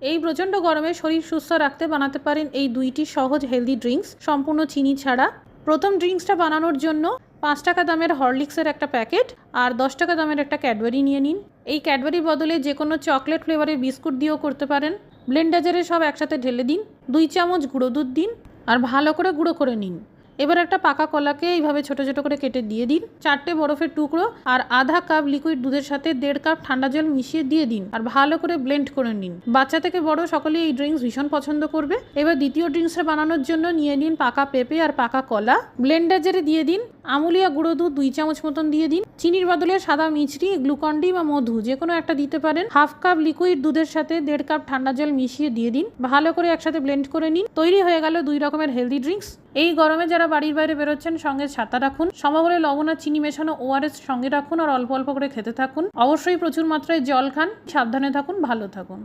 এই প্রচণ্ড গরমে শরীর সুস্থ রাখতে বানাতে পারেন এই দুইটি সহজ হেলদি ড্রিঙ্কস সম্পূর্ণ চিনি ছাড়া। প্রথম ড্রিঙ্কসটা বানানোর জন্য 5 টাকা দামের হরলিক্সের একটা প্যাকেট আর 10 টাকা দামের একটা ক্যাডবেরি নিয়ে নিন। এই ক্যাডবেরির বদলে যে কোনো চকলেট ফ্লেভারের বিস্কুট দিয়েও করতে পারেন। ব্লেন্ডারে সব একসাথে ঢেলে দিন, 2 চামচ গুঁড়ো দুধ দিন আর ভালো করে গুঁড়ো করে নিন। এবার একটা পাকা কলাকে এইভাবে ছোট ছোট করে কেটে দিয়ে দিন, 4টে বরফের টুকরো আর আধা কাপ লিকুইড দুধের সাথে 1.5 কাপ ঠান্ডা জল মিশিয়ে দিয়ে দিন আর ভালো করে ব্লেন্ড করে নিন। বাচ্চা থেকে বড় সকলেই এই ড্রিঙ্কস ভীষণ পছন্দ করবে। এবার দ্বিতীয় ড্রিঙ্কসটা বানানোর জন্য নিয়ে নিন পাকা পেঁপে আর পাকা কলা। ব্লেন্ডারে দিয়ে দিন আমুলিয়া গুঁড়ো দুধ 2 চামচ মতন দিয়ে দিন। চিনির বদলে সাদা মিছরি, গ্লুকন-ডি বা মধু যে কোনো একটা দিতে পারেন। হাফ কাপ লিকুইড দুধের সাথে 1.5 কাপ ঠান্ডা জল মিশিয়ে দিয়ে দিন, ভালো করে একসাথে ব্লেন্ড করে নিন। তৈরি হয়ে গেল 2 রকমের হেলদি ড্রিঙ্কস। এই গরমে যারা বাড়ির বাইরে বেরোচ্ছেন সঙ্গে ছাতা রাখুন, সম্ভব হলে লবণ আর চিনি মেশানো ORS সঙ্গে রাখুন আর অল্প অল্প করে খেতে থাকুন। অবশ্যই প্রচুর মাত্রায় জল খান, সাবধানে থাকুন, ভালো থাকুন।